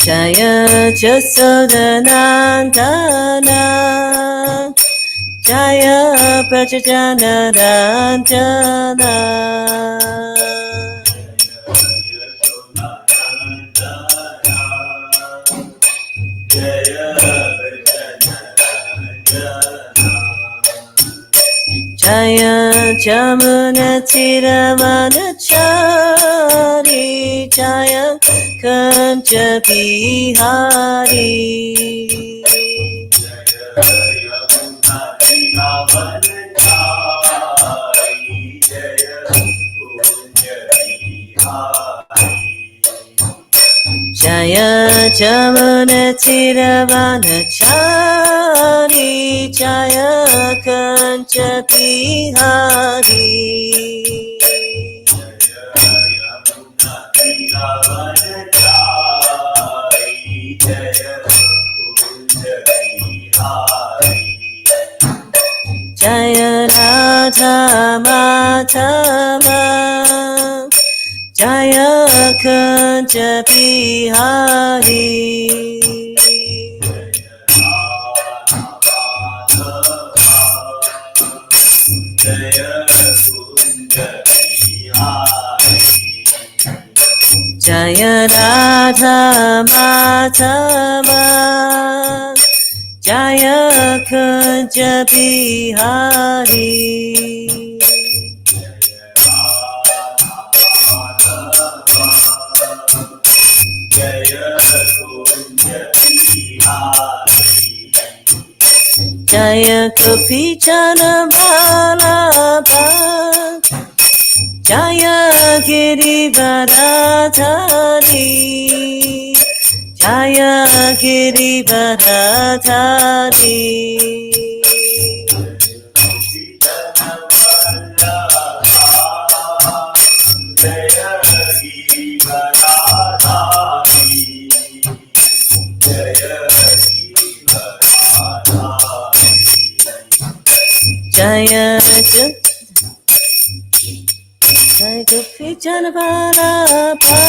Jaya Jasodanandana Jaya Prajajanarandana Jaya Jamuna Tiravanachari Jaya Kanja Bihari Jaya Jamuna Tiravanachari Jaya Kanja Bihari Jaya Radha Madhava Jaya Kanja Bihari Jaya Radha Madhava Jaya Kanja Bihari Jaya Gopi Jana Vallabha Jaya Girivaradhari Jaya Girivaradhari Jaya Gopi Jana Vallabha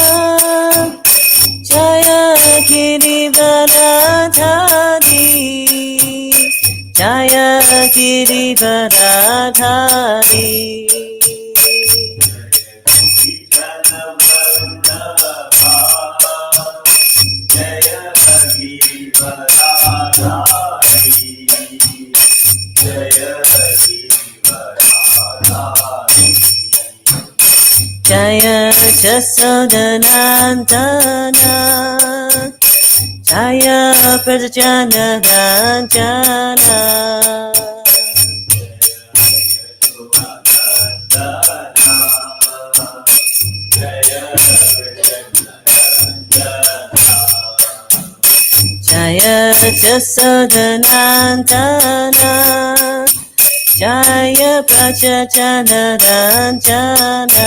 Jaya Girivaradhari Jaya Girivaradhari Jaya Jasodanandana Jaya Prajajanarandana Jaya Jasodanandana Jaya Prajajanarandana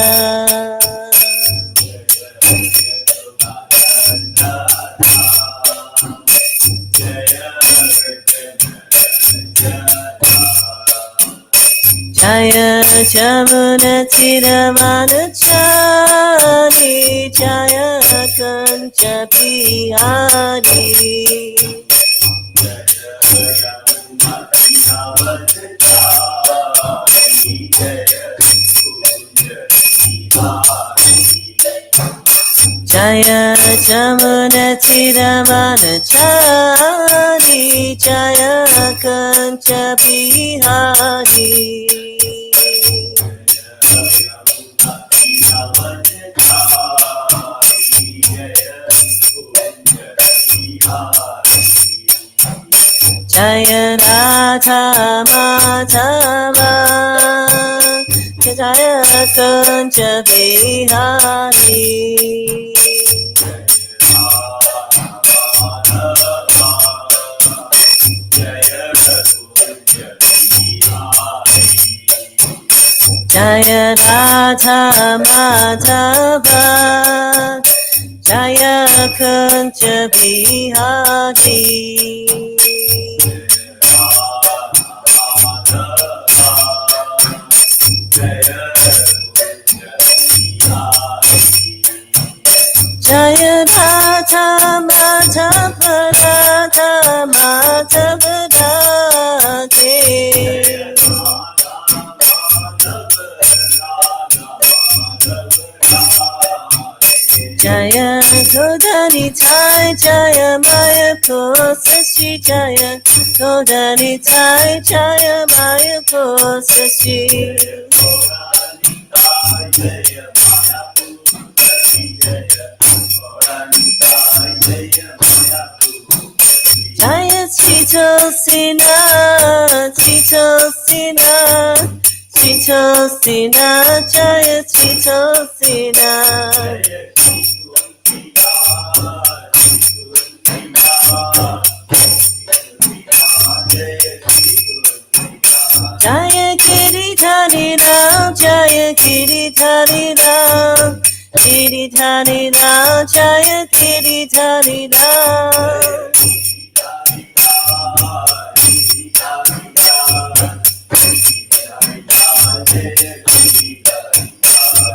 Jaya Jamuna Tiravanachari Jaya Kanja Bihari Jaya Jamuna Tiravanachari Jaya Kanja Bihari Jaya Radha Madhava Jaya Kanja Bihari Jaya Radha Madhava Jaya Kanja Bihari Jaya Radha Radha Madhava Radhe Jaya Dodani Tai Jaya Maya Sashi Jaya Dodani Tai Jaya Maya Sashi Jaya Chito Sina Chito Sina Chito Sina Jaya Chito Sina Jaya Giridhari Ram Jaya Giridhari Ram Giridhari Ram Jaya Giridhari Ram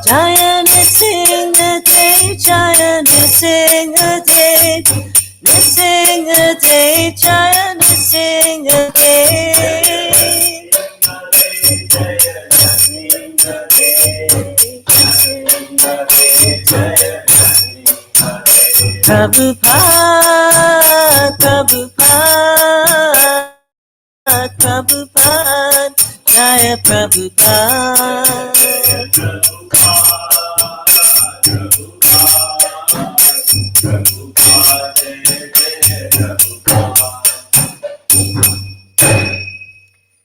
Jaya Nrsimha Dev Jaya Nrsimha Dev Nrsimha Dev Jaya Nrsimha Dev Prabhupada, Prabhupada, Prabhupada, Jaya Prabhupada.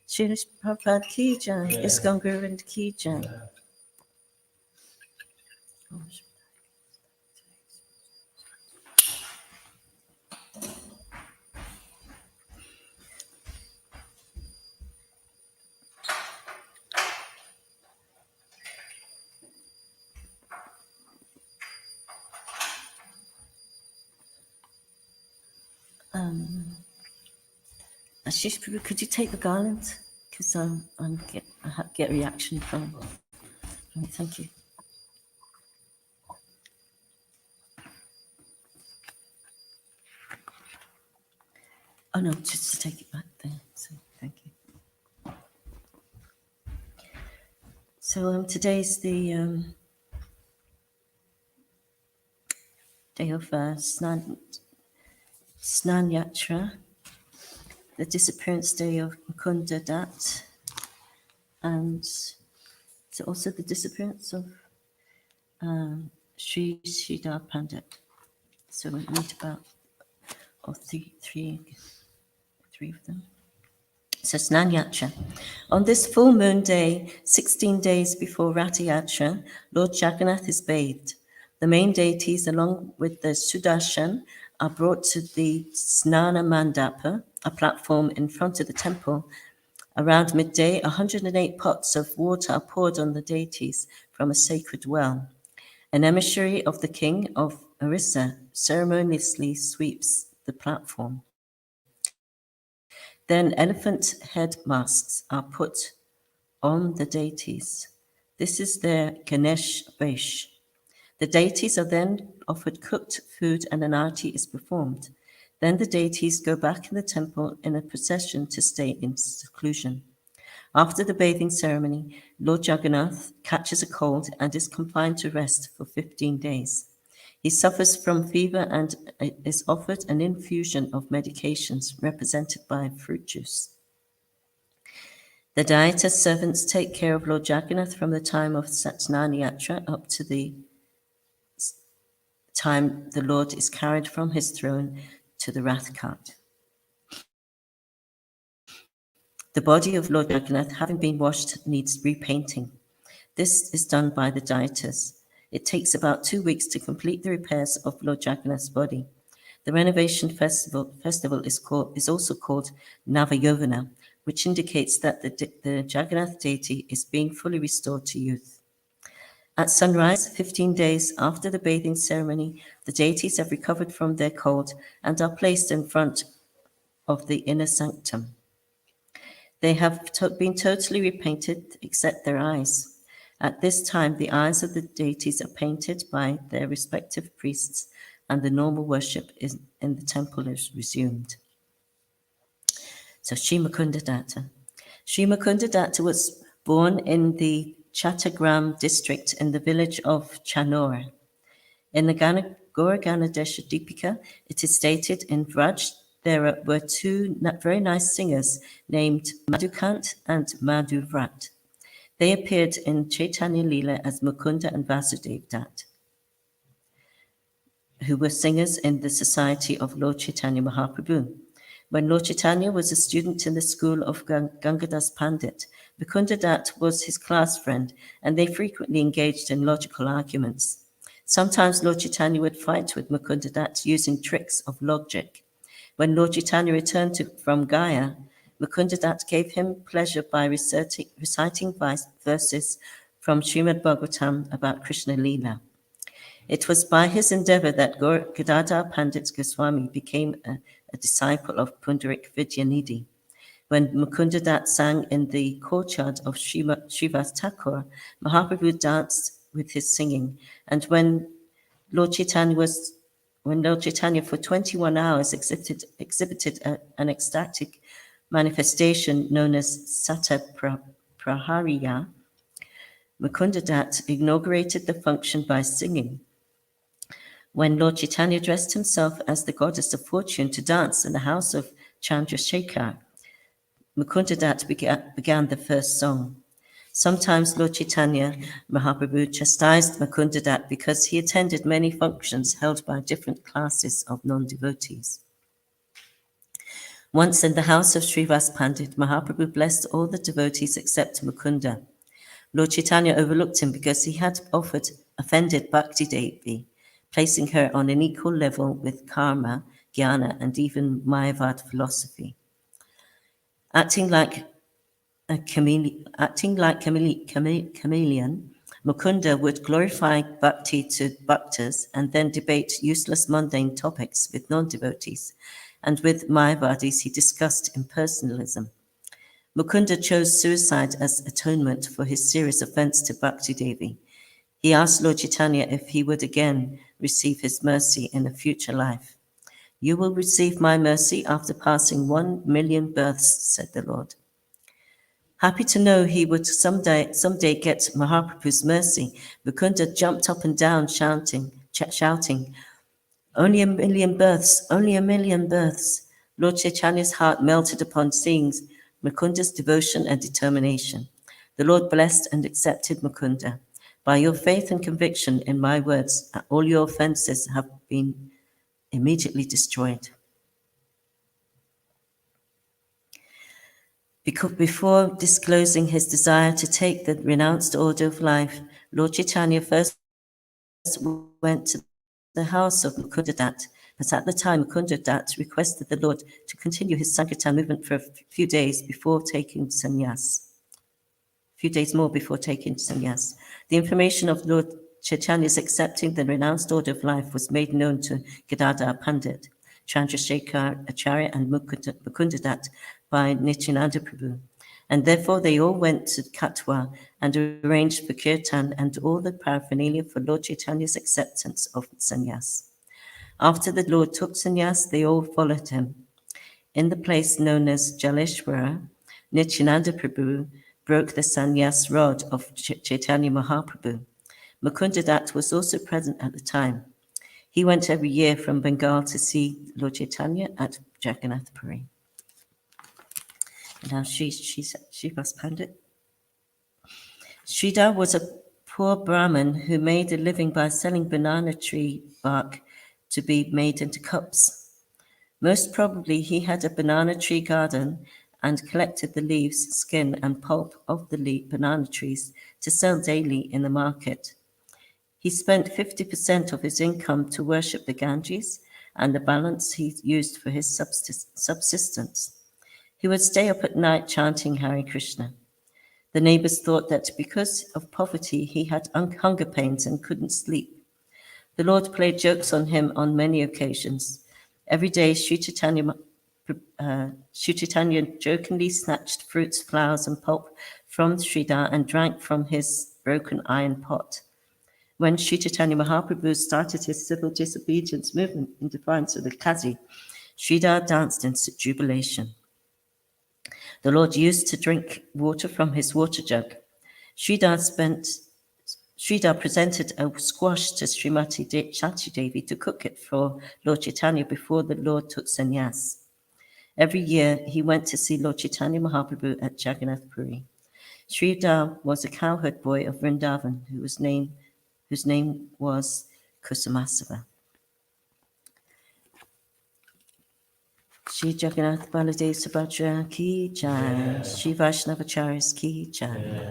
Srila Prabhupada Ki Jai, ISKCON Govinda Ki Jai. Ashish Prabhu, could you take the garland? Because I get a reaction from. Thank you. Oh no, just to take it back there. So thank you. So today's the day of Snan Yatra, the disappearance day of Mukunda Dat, and so also the disappearance of Sri Sridhar Pandit. So we meet about three of them. So Snan Yatra. On this full moon day, 16 days before Ratha Yatra, Lord Jagannath is bathed. The main deities, along with the Sudarshan, are brought to the Snana Mandapa, a platform in front of the temple. Around midday, 108 pots of water are poured on the deities from a sacred well. An emissary of the king of Orissa ceremoniously sweeps the platform. Then elephant head masks are put on the deities. This is their Ganesh Vesh. The deities are then offered cooked food and an arati is performed. Then the deities go back in the temple in a procession to stay in seclusion. After the bathing ceremony, Lord Jagannath catches a cold and is confined to rest for 15 days. He suffers from fever and is offered an infusion of medications represented by fruit juice. The Daita servants take care of Lord Jagannath from the time of Satnana Yatra up to the time the Lord is carried from his throne to the Rath cart. The body of Lord Jagannath, having been washed, needs repainting. This is done by the Daitas. It takes about 2 weeks to complete the repairs of Lord Jagannath's body. The renovation festival is also called Navayovana, which indicates that the Jagannath deity is being fully restored to youth. At sunrise, 15 days after the bathing ceremony, the deities have recovered from their cold and are placed in front of the inner sanctum. They have been totally repainted except their eyes. At this time, the eyes of the deities are painted by their respective priests and the normal worship in the temple is resumed. So Sri Mukunda Datta. Sri Mukunda Datta was born in the Chattogram district in the village of Chanora. In the Gauraganadesha Deepika, it is stated in Vraj there were two very nice singers named Madhukant and Madhuvrat. They appeared in Chaitanya Leela as Mukunda and Vasudev Dutt, who were singers in the society of Lord Chaitanya Mahaprabhu. When Lord Chaitanya was a student in the school of Gangadas Pandit, Mukunda Dutt was his class friend, and they frequently engaged in logical arguments. Sometimes Lord Chaitanya would fight with Mukunda Dutt using tricks of logic. When Lord Chaitanya returned from Gaya, Mukunda Dutt gave him pleasure by reciting verses from Srimad Bhagavatam about Krishna Leela. It was by his endeavor that Gadadhar Pandit Goswami became a disciple of Pundarik Vidyanidhi. When Mukunda Dutt sang in the courtyard of Srivas Thakur, Mahaprabhu danced with his singing, and when Lord Chaitanya for 21 hours exhibited an ecstatic manifestation known as Sata Prahariya, Mukunda Dutt inaugurated the function by singing. When Lord Chaitanya dressed himself as the goddess of fortune to dance in the house of Chandrasekhar, Mukunda Dutt began the first song. Sometimes Lord Chaitanya Mahaprabhu chastised Mukunda Dutt because he attended many functions held by different classes of non-devotees. Once in the house of Srivas Pandit, Mahaprabhu blessed all the devotees except Mukunda. Lord Chaitanya overlooked him because he had offended Bhakti Devi, placing her on an equal level with karma, jnana, and even Mayavad philosophy. Acting like chameleon, Mukunda would glorify bhakti to bhaktas and then debate useless mundane topics with non-devotees, and with Mayavadis he discussed impersonalism. Mukunda chose suicide as atonement for his serious offense to Bhakti Devi. He asked Lord Chaitanya if he would again receive his mercy in a future life. "You will receive my mercy after passing 1 million births," said the Lord. Happy to know he would someday get Mahaprabhu's mercy, Mukunda jumped up and down shouting, "Only 1 million births, only 1 million births." Lord Chaitanya's heart melted upon seeing Mukunda's devotion and determination. The Lord blessed and accepted Mukunda. "By your faith and conviction in my words, all your offenses have been immediately destroyed." Before disclosing his desire to take the renounced order of life, Lord Chaitanya first went to the house of Mukunda Dutt, but at the time Mukunda Dutt requested the Lord to continue his Sankirtan movement for a few days more before taking sannyas. The information of Lord Chaitanya's accepting the renounced order of life was made known to Gadadhar Pandit, Chandrasekhar Acharya, and Mukunda Dutt by Nityananda Prabhu, and therefore they all went to Katwa and arranged for kirtan and all the paraphernalia for Lord Chaitanya's acceptance of sannyas. After the Lord took sannyas, they all followed him. In the place known as Jaleshwara, Nityananda Prabhu broke the sannyas rod of Chaitanya Mahaprabhu. Mukunda Dutt was also present at the time. He went every year from Bengal to see Lord Chaitanya at Jagannath Puri. Now Srivas Pandit. Sridhar was a poor Brahmin who made a living by selling banana tree bark to be made into cups. Most probably he had a banana tree garden and collected the leaves, skin, and pulp of the banana trees to sell daily in the market. He spent 50% of his income to worship the Ganges, and the balance he used for his subsistence. He would stay up at night chanting Hare Krishna. The neighbors thought that because of poverty, he had hunger pains and couldn't sleep. The Lord played jokes on him on many occasions. Every day, Sri Chaitanya jokingly snatched fruits, flowers, and pulp from Sridhar and drank from his broken iron pot. When Sri Chaitanya Mahaprabhu started his civil disobedience movement in defiance of the Qazi, Sridhar danced in jubilation. The Lord used to drink water from his water jug. Sridhar presented a squash to Srimati Chachi Devi to cook it for Lord Chaitanya before the Lord took sannyas. Every year he went to see Lord Chaitanya Mahaprabhu at Jagannath Puri. Sridhar was a cowherd boy of Vrindavan whose name was Kusumasava. Shri Jagannath Baladev Subhadra ki jai, Shri Vaishnavacharyas ki jai.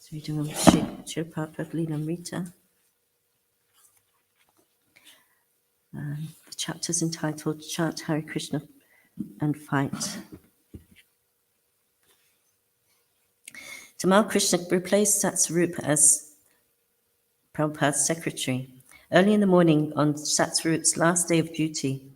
So we're doing Shri Prabhupada Leelamrita. The chapter is entitled Chant Hare Krishna and Fight. Tamal Krishna replaced Satsarup as Prabhupada's secretary. Early in the morning, on Satsarup's last day of duty,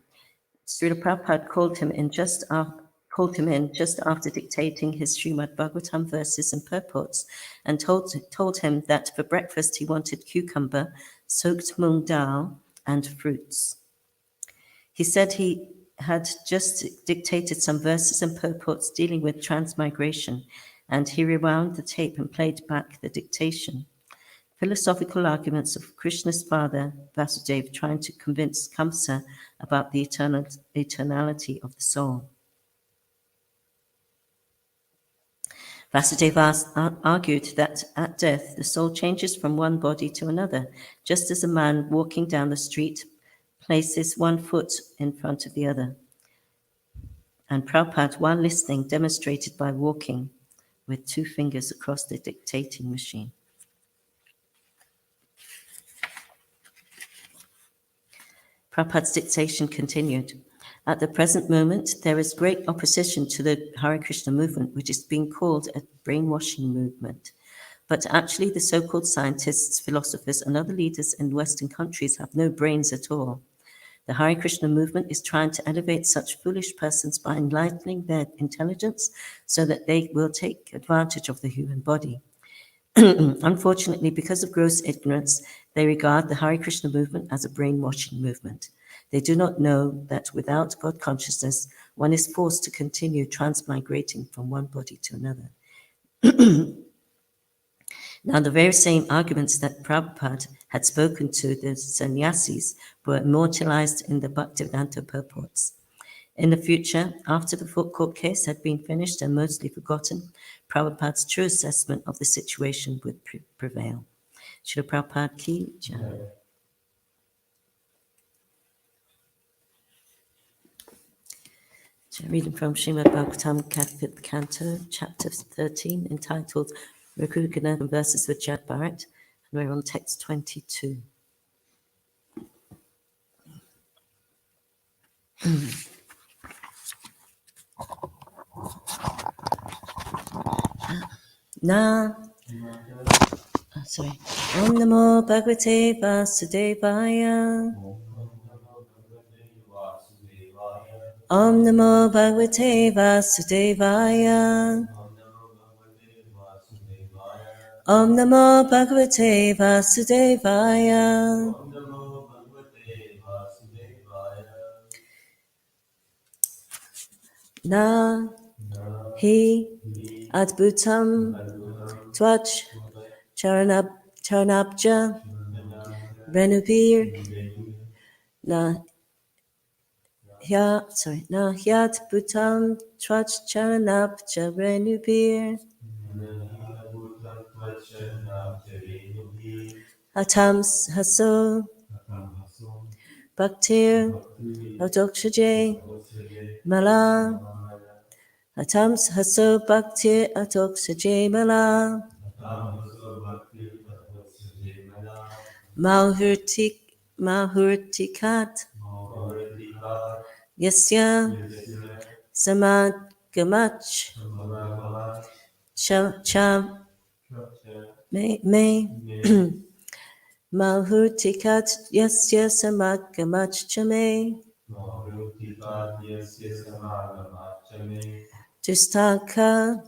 Srila Prabhupada called him in just after dictating his Srimad Bhagavatam verses and purports, and told him that for breakfast he wanted cucumber, soaked mung dal, and fruits. He said he had just dictated some verses and purports dealing with transmigration, and he rewound the tape and played back the dictation. Philosophical arguments of Krishna's father, Vasudeva, trying to convince Kamsa about the eternality of the soul. Vasudeva argued that at death, the soul changes from one body to another, just as a man walking down the street places one foot in front of the other. And Prabhupada, while listening, demonstrated by walking with two fingers across the dictating machine. Prabhupada's dictation continued. At the present moment, there is great opposition to the Hare Krishna movement, which is being called a brainwashing movement. But actually, the so-called scientists, philosophers, and other leaders in Western countries have no brains at all. The Hare Krishna movement is trying to elevate such foolish persons by enlightening their intelligence so that they will take advantage of the human body. Unfortunately, because of gross ignorance, they regard the Hare Krishna movement as a brainwashing movement. They do not know that without God consciousness, one is forced to continue transmigrating from one body to another. Now, the very same arguments that Prabhupada had spoken to the sannyasis were immortalized in the Bhaktivedanta purports. In the future, after the court case had been finished and mostly forgotten, Prabhupada's true assessment of the situation would prevail. Srila Prabhupada ki jai. So reading from Srimad Bhagavatam 5th Canto, Chapter 13, entitled Raghugana and Verses with Jad Bharat, and we're on text 22. Om Namo Bhagavate Vasudevaya. Om Namo Bhagavate Vasudevaya. Om Namo Bhagavate Vasudevaya. Na hi adbhutam twach charanabja renupir na hyat bhutam twach charanabja renupir atam haso bhaktir adokshaje mala atam haso bhaktir adokshaje mala mahurtikat yasya samadgamach cha me mahurtikat yasya samadgamach cha me Dustaka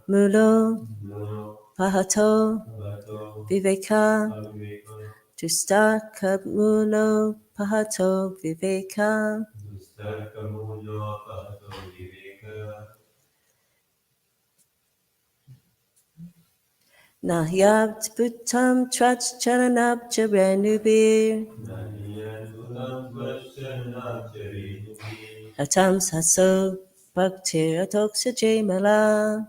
Mulo Pahato Viveka Dustaka Mulo Pahato Viveka Nahyat Bhuttam Trach Charanab Charenubir Hatam Saso Bhakti Atoksa Jemala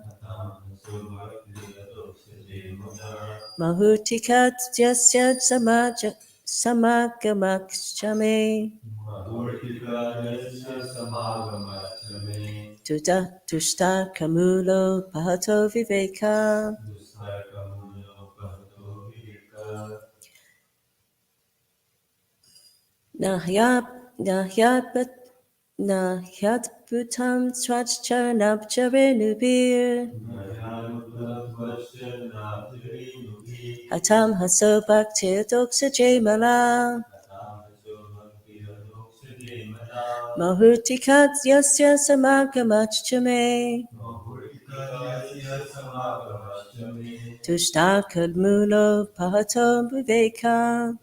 Mahutikat Jasya Samagamakshame Tushta Kamulo Pahato Viveka Nahyat Bhutam Swach Charanab Charenubir Hatam Haso Bhakti Adoksa Jemala Mahurtikat Yasya Samagamachchame Tushta Kadmulo Pahato Viveka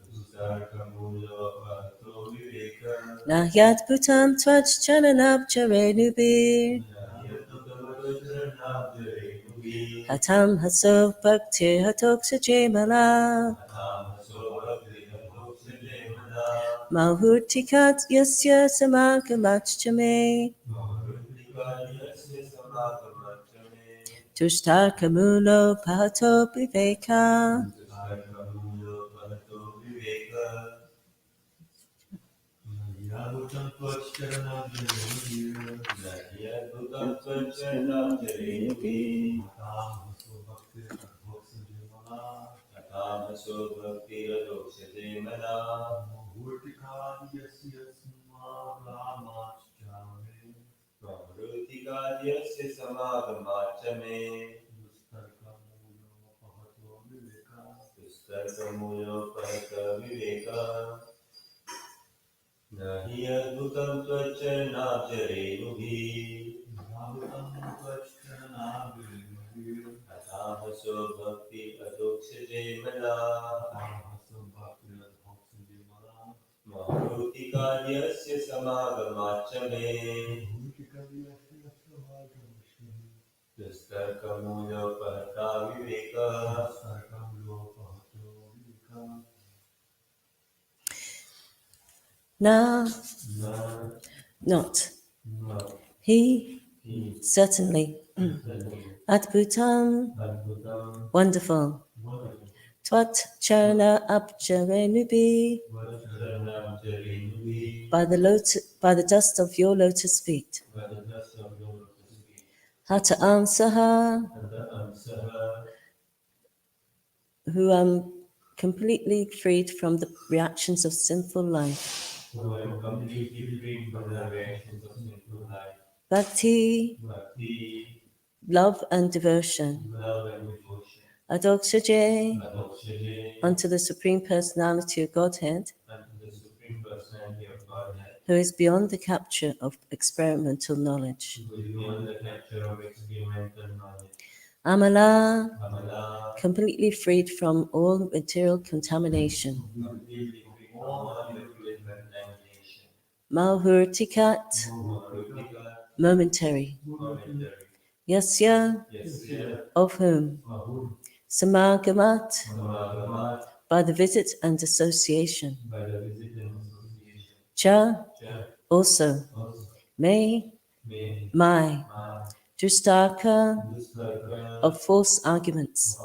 Nahyat Bhutam Twach Charanab Charenubir Hatam Haso Bhakti Hatoksa Jemala Mahurtikat Yasya Samagamachchame Tushta Kamulo Pahato Viveka Na not he certainly Adbhutam wonderful Twat Charana Abjarenubi by the dust of your lotus feet Hata Amsaha who am completely freed from the reactions of sinful life Bhakti love and devotion Adoksaje unto the Supreme Personality of Godhead who is beyond the capture of experimental knowledge. Amala, completely freed from all material contamination. Malhurtikat, momentary. Yasya, of whom? Samagamat, by the visit and association. Cha, also. May, my. Drustaka, of false arguments.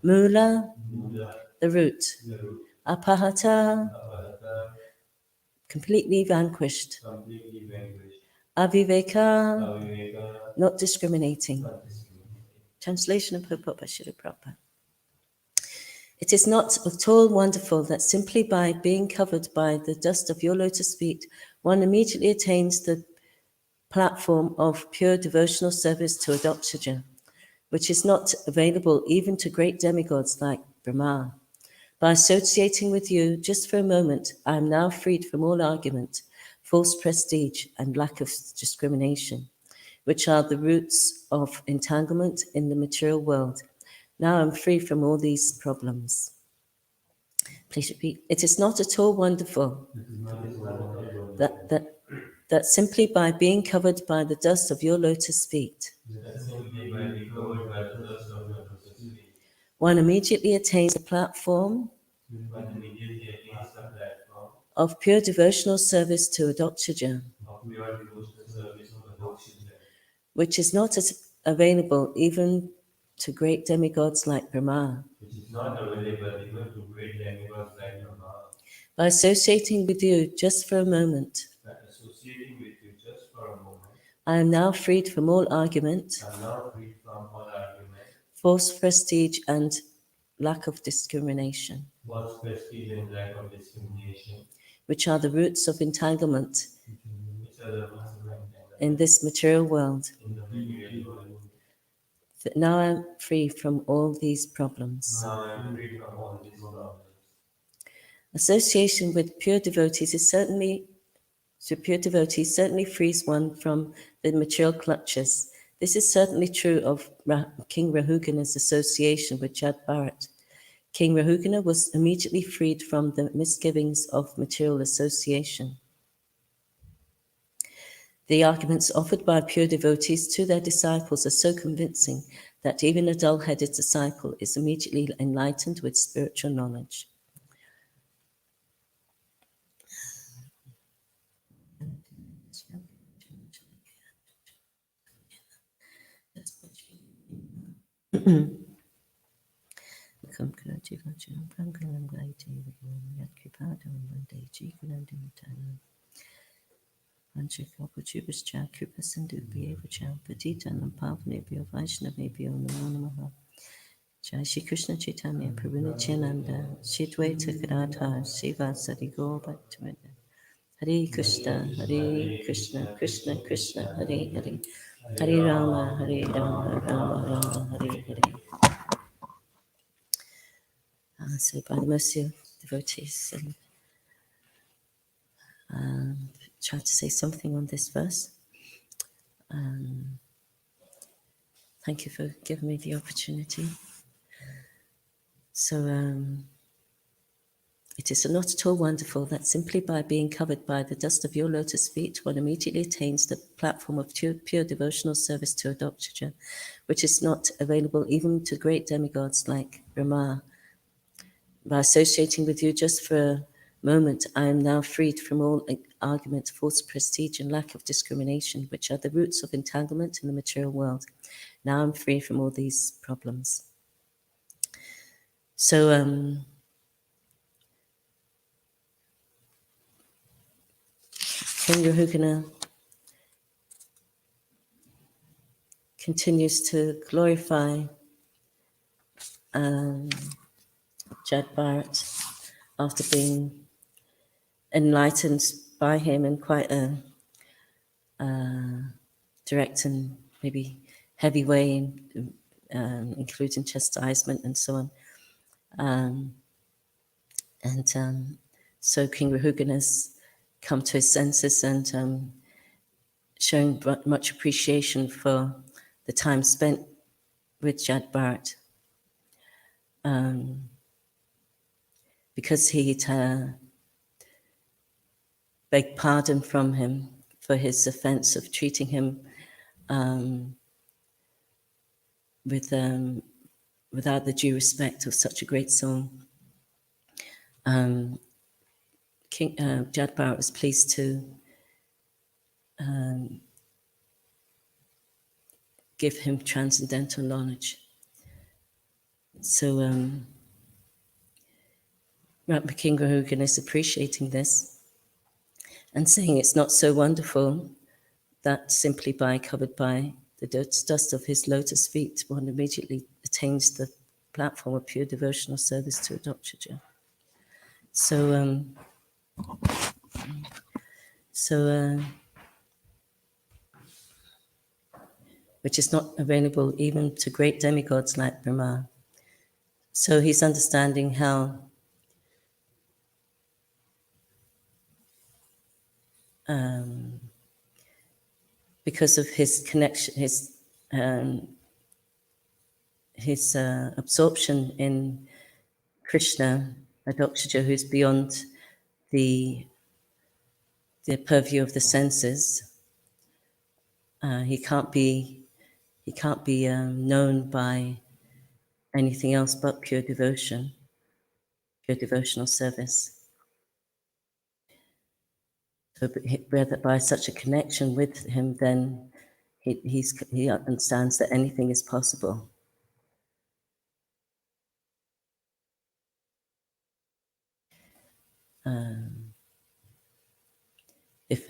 Mula, the root. Apahata, completely vanquished. Aviveka, not discriminating. Translation of Purport by Srila Prabhupada. It is not at all wonderful that simply by being covered by the dust of your lotus feet, one immediately attains the platform of pure devotional service to Adoksaja, which is not available even to great demigods like Brahma. By associating with you just for a moment, I am now freed from all argument, false prestige, and lack of discrimination. which are the roots of entanglement in the material world. Now I'm free from all these problems. Please repeat. It is not at all wonderful that simply by being covered by the dust of your lotus feet, one immediately attains the platform of pure devotional service to Adoktaja, which is not available even to great demigods like Brahma. By associating with you just for a moment, I am now freed from all argument, false prestige, and lack of discrimination, which are the roots of entanglement in this material world. Now I am free from all these problems. Association with pure devotees certainly frees one from the material clutches. This is certainly true of King Rahugana's association with Jad Bharat. King Rahugana was immediately freed from the misgivings of material association. The arguments offered by pure devotees to their disciples are so convincing that even a dull-headed disciple is immediately enlightened with spiritual knowledge. Jai Shri Krishna Chaitanya Prabhu Nityananda Shri Dvaita Gadadhar Srivasadi Gaur Bhaktivinoda Hare Krishna Krishna Krishna Hare Hare Hare Rama Rama Rama Hare Hare. So by the mercy of devotees, try to say something on this verse. Thank you for giving me the opportunity. So it is not at all wonderful that simply by being covered by the dust of your lotus feet, one immediately attains the platform of pure devotional service to Adoktaja, which is not available even to great demigods like Brahma. By associating with you just for a moment, I am now freed from all argument, false prestige, and lack of discrimination, which are the roots of entanglement in the material world. Now I'm free from all these problems. So, King Rahugana continues to glorify Jad Bharat after being enlightened by him in quite a direct and maybe heavy way, including chastisement and so on. So King Rahugana has come to his senses and showing much appreciation for the time spent with Jad Bharat. Because he'd begged pardon from him for his offense of treating him without the due respect of such a great soul. King Jad Bharat was pleased to give him transcendental knowledge. So King Rahugana is appreciating this and saying it's not so wonderful that simply by covered by the dust of his lotus feet, one immediately attains the platform of pure devotional service to Adoktaja. Which is not available even to great demigods like Brahma. So he's understanding how because of his connection, his absorption in Krishna, Adokshija, who's beyond the purview of the senses. He can't be known by anything else but pure devotion, pure devotional service. So by such a connection with him, then he understands that anything is possible. If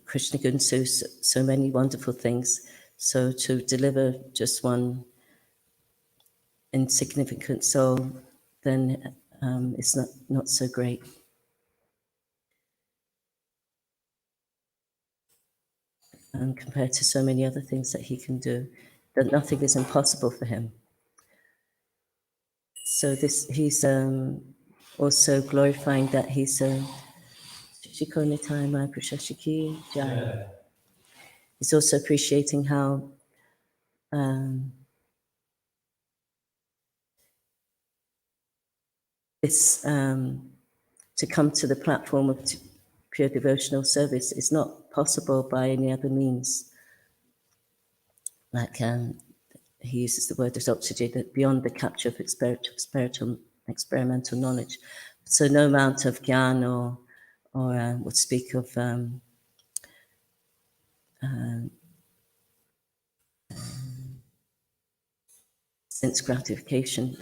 Krishna can do so many wonderful things, so to deliver just one insignificant soul, then it's not so great. Compared to so many other things that he can do, that nothing is impossible for him. So he's also glorifying that he's he's also appreciating how this to come to the platform of pure devotional service is not possible by any other means. Like he uses the word adopted, that beyond the capture of experimental knowledge. So no amount of gyan or would speak of sense gratification,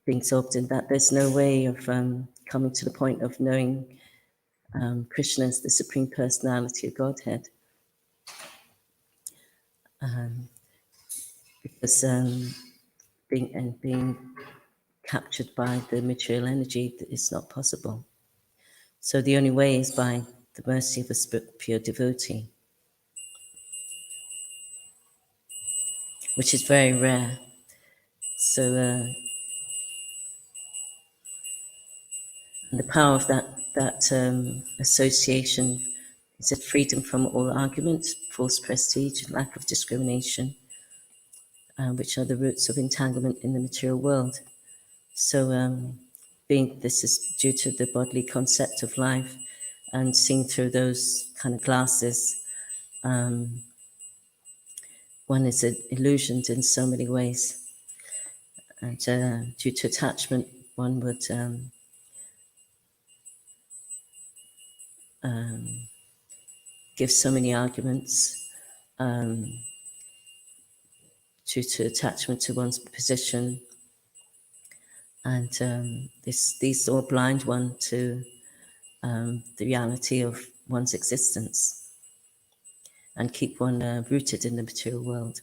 being absorbed in that. There's no way of coming to the point of knowing Krishna as the Supreme Personality of Godhead. Because being captured by the material energy is not possible. So the only way is by the mercy of a pure devotee, which is very rare. So the power of that association is a freedom from all arguments, false prestige, lack of discrimination, which are the roots of entanglement in the material world. So this is due to the bodily concept of life, and seeing through those kind of glasses, one is illusioned in so many ways. And due to attachment, one would give so many arguments due to attachment to one's position. And these all blind one to the reality of one's existence and keep one rooted in the material world.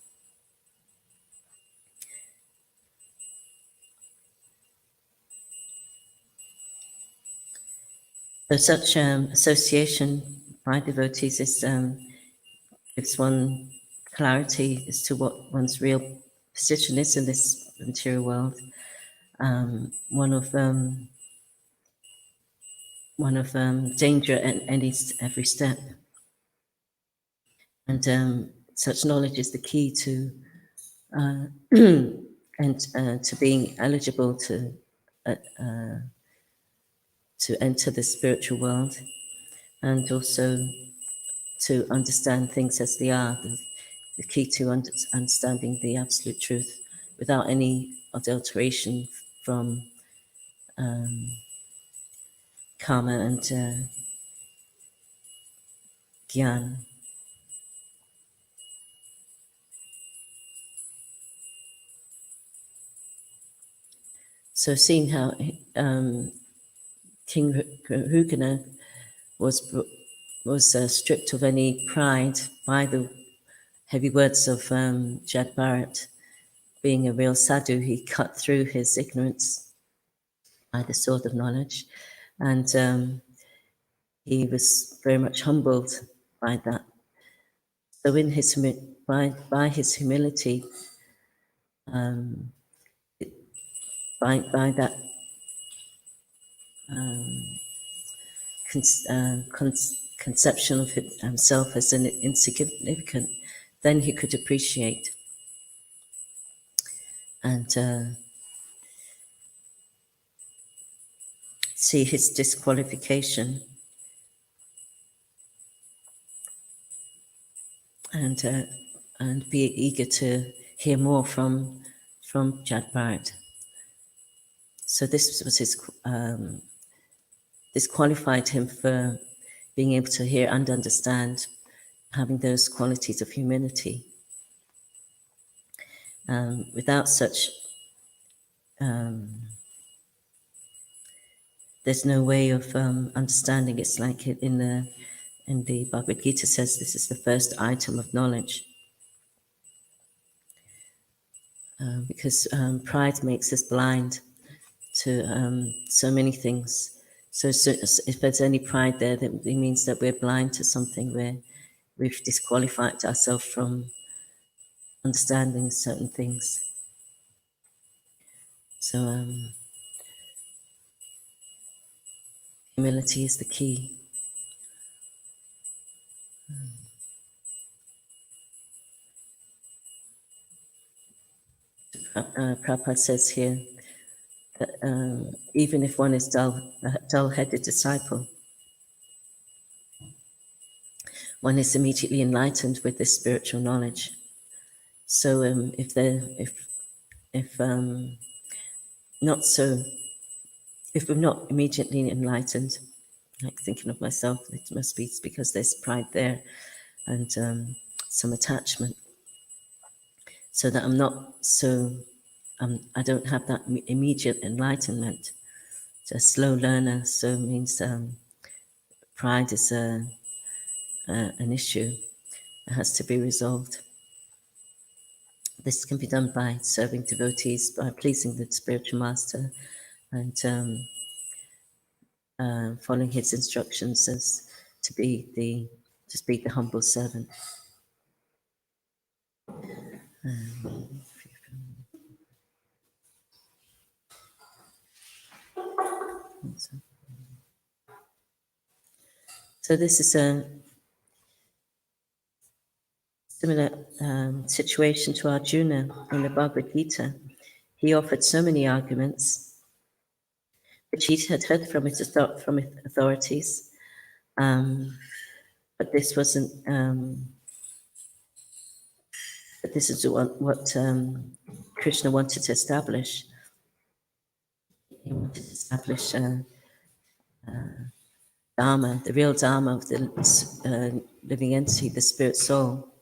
So such association by devotees gives one clarity as to what one's real position is in this material world. One of danger at every step, and such knowledge is the key to and to being eligible to enter the spiritual world, and also to understand things as they are. The key to understanding the absolute truth without any adulteration from karma and gyan. So seeing how King Rugana was stripped of any pride by the heavy words of Jad Bharat, being a real sadhu, he cut through his ignorance by the sword of knowledge, and he was very much humbled by that. So in his by his humility, by that conception of himself as an insignificant, then he could appreciate and see his disqualification and be eager to hear more from Jadbharat. So this was his this qualified him for being able to hear and understand, having those qualities of humility. Without such, there's no way of understanding. It's like in the Bhagavad Gita says, this is the first item of knowledge. Because pride makes us blind to so many things. So if there's any pride there, that it means that we're blind to something, where we've disqualified ourselves from understanding certain things. So humility is the key. Prabhupada says here that even if one is a dull-headed disciple, one is immediately enlightened with this spiritual knowledge. So if we're not immediately enlightened, like thinking of myself, it must be because there's pride there and some attachment, so that I'm not so. I don't have that immediate enlightenment. It's a slow learner, so it means pride is an issue that has to be resolved. This can be done by serving devotees, by pleasing the spiritual master, and following his instructions as to be the humble servant. So this is a similar situation to Arjuna in the Bhagavad Gita. He offered so many arguments which he had heard from his authorities, but this wasn't. But this is what Krishna wanted to establish. He wanted to establish Dharma, the real Dharma of the living entity, the spirit soul,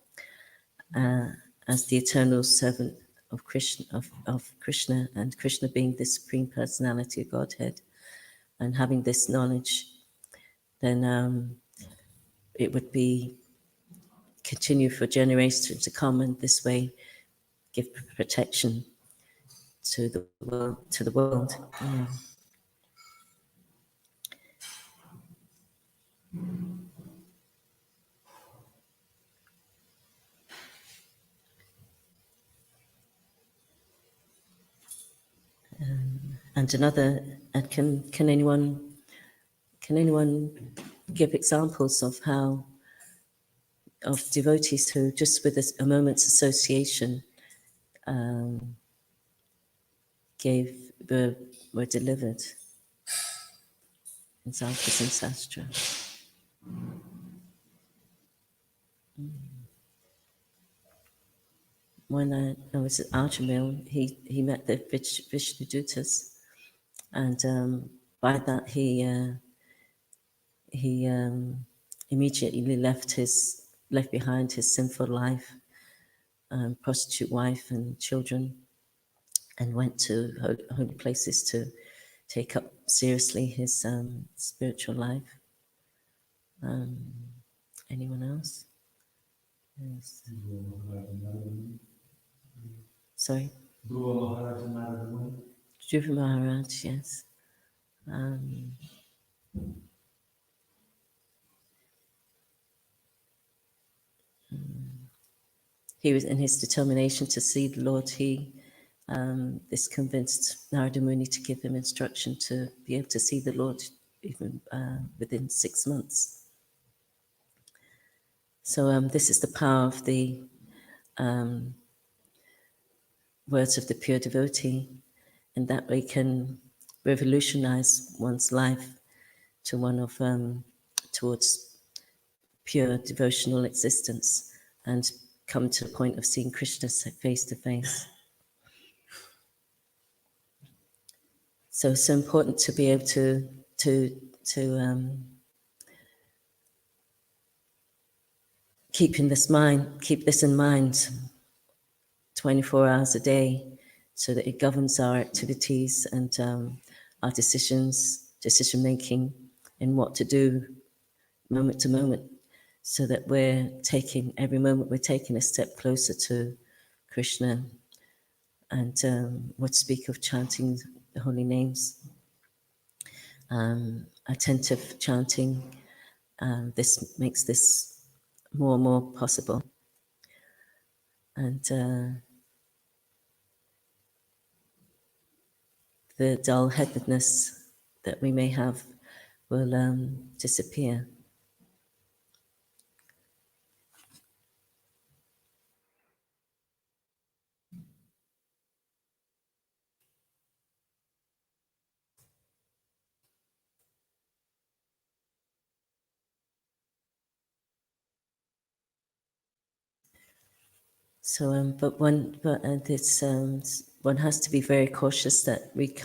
as the eternal servant of Krishna, and Krishna being the Supreme Personality of Godhead, and having this knowledge, then it would be continue for generations to come, and this way give protection to the world. Yeah. And another, can anyone give examples of devotees who just with a moment's association were delivered? Examples in Sastra. When I was at Ajamil, he met the Vishnudutas, and by that he immediately left behind his sinful life, prostitute wife and children, and went to holy places to take up seriously his spiritual life. Anyone else? Yes. Sorry? Dhruva Maharaj, yes. He was in his determination to see the Lord. This convinced Narada Muni to give him instruction to be able to see the Lord even within 6 months. So this is the power of the words of the pure devotee, and that way can revolutionize one's life to one of towards pure devotional existence and come to the point of seeing Krishna face to face. So it's so important to be able to keep this in mind 24 hours a day, so that it governs our activities and our decision making, in what to do moment to moment, so that every moment we're taking a step closer to Krishna. And what speak of chanting the holy names, attentive chanting, this makes this more and more possible. And the dull-headedness that we may have will disappear. So, one has to be very cautious that we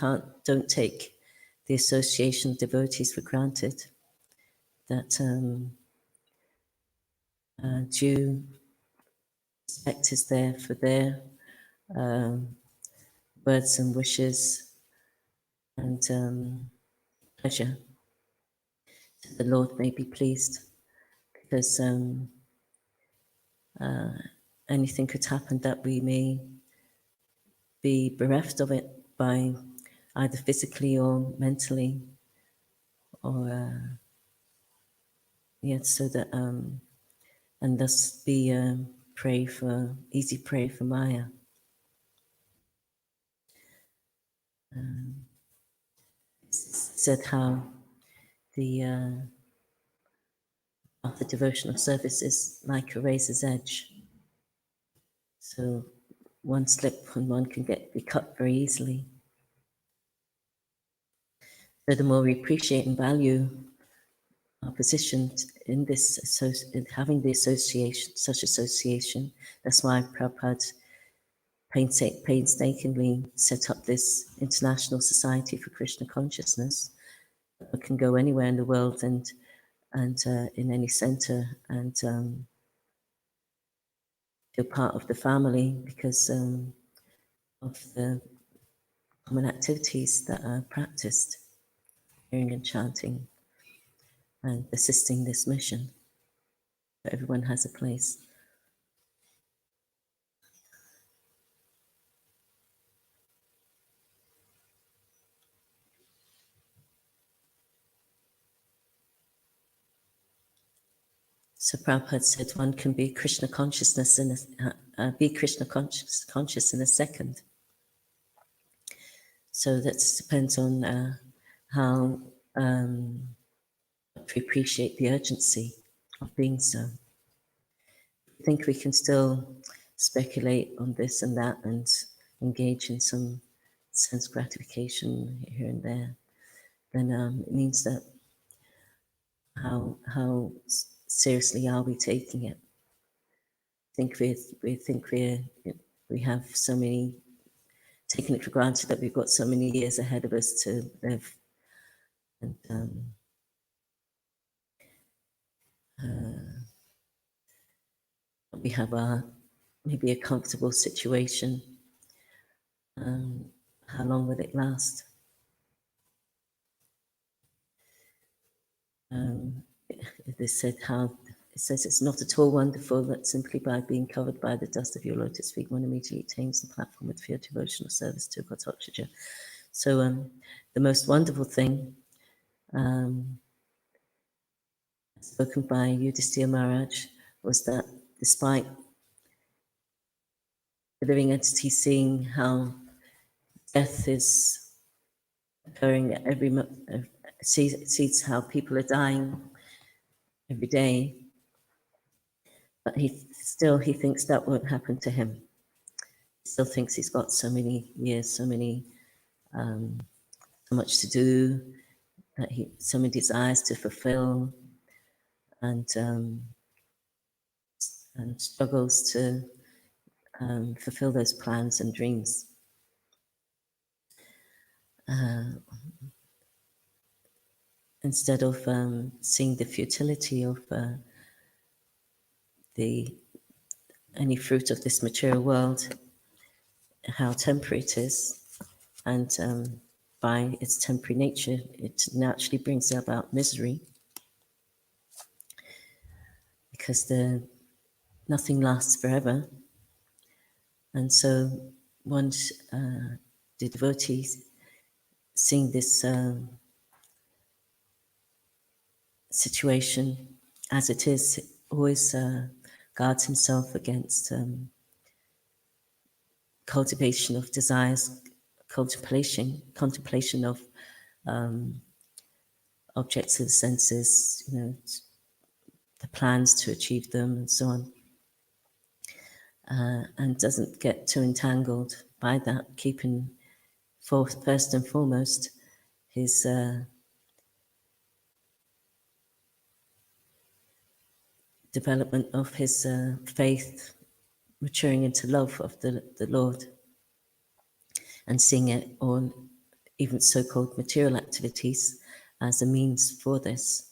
don't take the association of devotees for granted. That due respect is there for their words and wishes and pleasure. The Lord may be pleased, because anything could happen that we may be bereft of it, by either physically or mentally, or so that and thus be easy prey for Maya. Said how the devotional service is like a razor's edge. So one slip and one can be cut very easily. So the more we appreciate and value our position in this, in having the such association, that's why Prabhupada painstakingly set up this International Society for Krishna Consciousness. It can go anywhere in the world and in any center and feel part of the family, because of the common activities that are practiced, hearing and chanting, and assisting this mission. Everyone has a place. So Prabhupada said one can be Krishna consciousness conscious in a second. So that depends on how we appreciate the urgency of being so. I think we can still speculate on this and that and engage in some sense gratification here and there. Then it means that how seriously are we taking it? We have so many, taken it for granted that we've got so many years ahead of us to live, and we have maybe a comfortable situation. How long will it last? It says it's not at all wonderful that simply by being covered by the dust of your lotus feet, one immediately attains the platform with pure devotional service to Gototchaja. So the most wonderful thing, spoken by Yudhisthira Maharaj, was that despite the living entity seeing how death is occurring at every moment, sees how people are dying every day, but he thinks that won't happen to him. He still thinks he's got so many years, so much to do, that so many desires to fulfill, and struggles to fulfill those plans and dreams. Instead of seeing the futility of any fruit of this material world, how temporary it is, and by its temporary nature, it naturally brings about misery, because nothing lasts forever. And so once the devotees seeing this situation as it is, always guards himself against cultivation of desires, contemplation of objects of the senses, the plans to achieve them, and so on, and doesn't get too entangled by that, keeping first and foremost his development of his faith, maturing into love of the Lord, and seeing it on even so-called material activities as a means for this.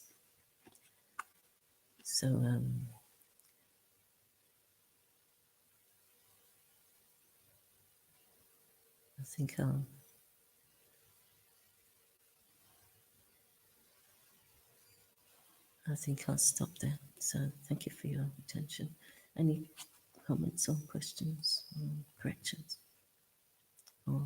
So I think I'll stop there. So thank you for your attention. Any comments or questions or corrections? Or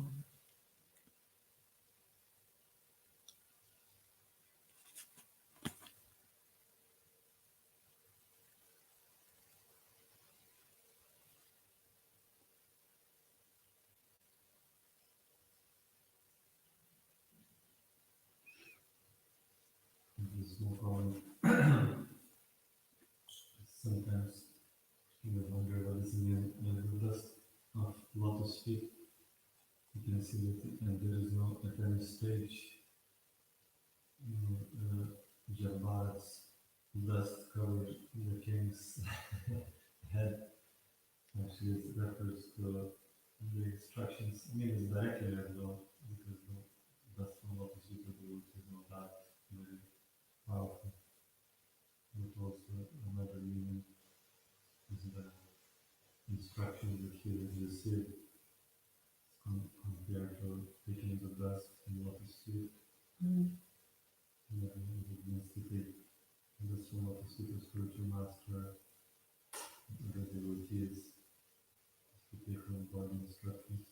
There's no problem. Sometimes you wonder what is in the dust of lotus feet. You can see that, and there is no at any stage, Jabbar's dust covered the king's head. Actually, it refers to the instructions. I mean, it's directly as well, because the dust from lotus feet of the Lord is not that very powerful. But also another meaning is the instructions that he has received compared to taking the dust from lotus feet. Yeah, it means to take this from lotus feet of spiritual master, the devotees, to take the important instructions.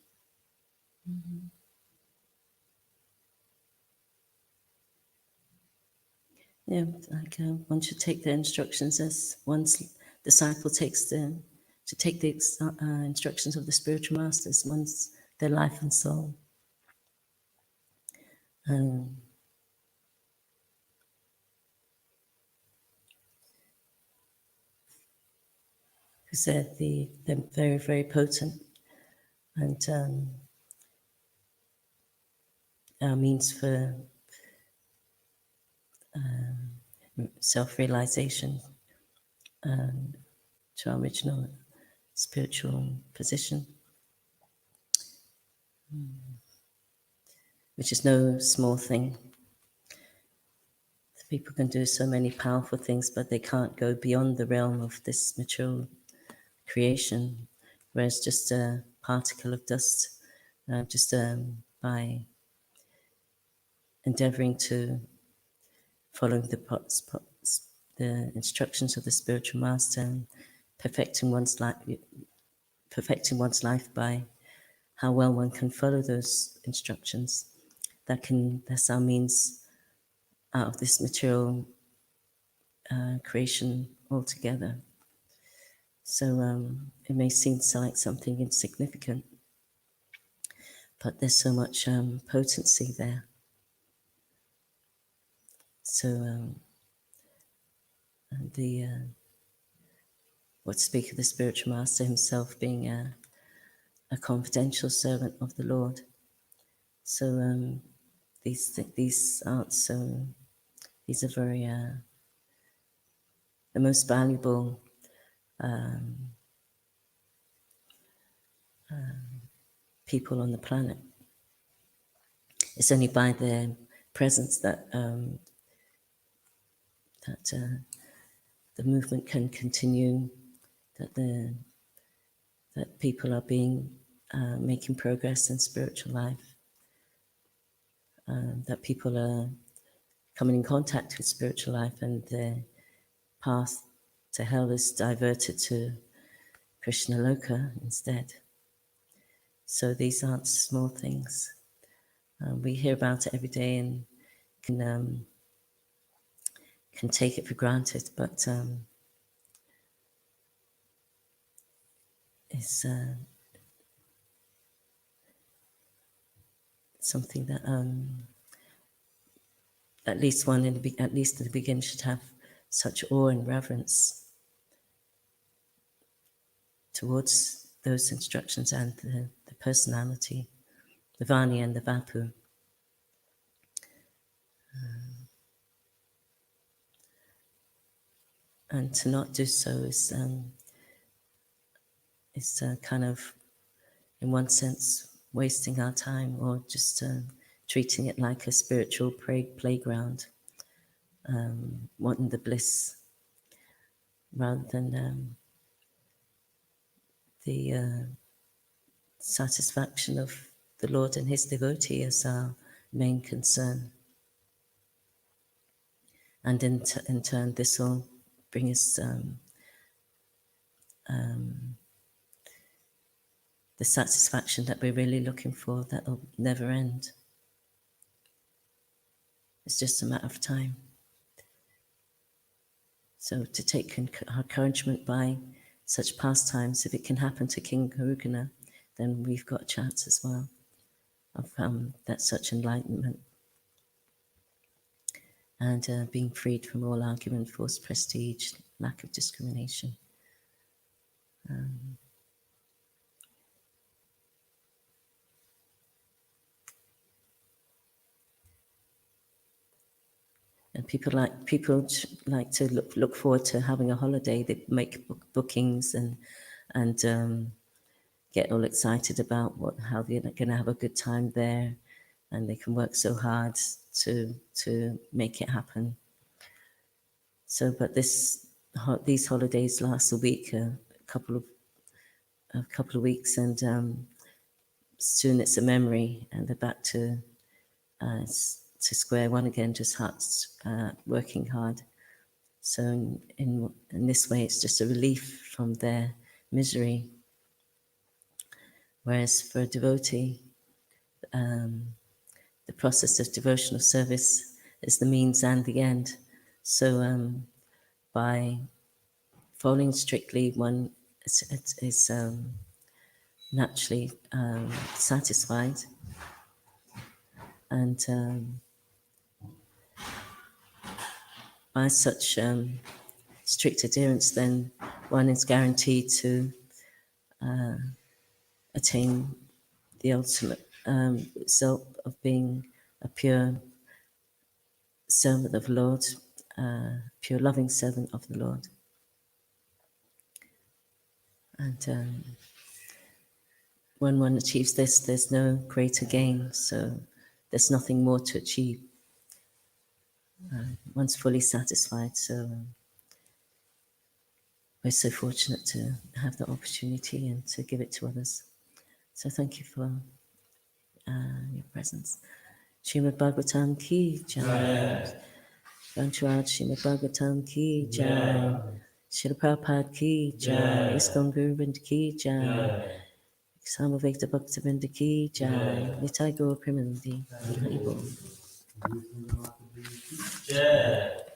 yeah, like one should take the instructions as one's disciple takes to take the instructions of the spiritual masters, one's their life and soul. Because they're very, very potent, and our means for self-realization to our original spiritual position, which is no small thing. People can do so many powerful things, but they can't go beyond the realm of this material creation, whereas just a particle of dust, just by endeavoring to follow the instructions of the spiritual master, and perfecting one's life by how well one can follow those instructions. That's our means out of this material creation altogether. So it may seem like something insignificant, but there's so much potency there. So what speak of the spiritual master himself being a confidential servant of the Lord. So these aren't so. These are very the most valuable people on the planet. It's only by their presence that the movement can continue, that people are making progress in spiritual life, that people are coming in contact with spiritual life, and their path to hell is diverted to Krishna Loka instead. So these aren't small things. We hear about it every day and can take it for granted, but it's something that at least at least at the beginning should have such awe and reverence towards those instructions and the personality, the Vani and the Vapu. And to not do so is kind of, in one sense, wasting our time, or just treating it like a spiritual playground, wanting the bliss rather than the satisfaction of the Lord and his devotee as our main concern. And in turn, this will bring us the satisfaction that we're really looking for, that will never end. It's just a matter of time. So to take encouragement by such pastimes, if it can happen to King Karugana, then we've got a chance as well of that such enlightenment and being freed from all argument, false prestige, lack of discrimination. And people like to look forward to having a holiday. They make bookings and get all excited about how they're going to have a good time there, and they can work so hard to make it happen. So, but these holidays last a week, a couple of weeks, and soon it's a memory, and they're back to square one again, just working hard. So in this way, it's just a relief from their misery. Whereas for a devotee, the process of devotional service is the means and the end. So by following strictly, one is naturally satisfied, and by such strict adherence, then one is guaranteed to attain the ultimate result of being a pure servant of the Lord, pure loving servant of the Lord. And when one achieves this, there's no greater gain, so there's nothing more to achieve. One's fully satisfied, so we're so fortunate to have the opportunity and to give it to others. So thank you for your presence. Srimad Bhagavatam ki jai. Granthraj Srimad Bhagavatam ki jai. Srila Prabhupada ki jai. ISKCON Guru Vrinda ki jai. Samaveta Bhaktivinoda ki jai. Nitai Gaur Premanandi. Hari Bol. Yeah.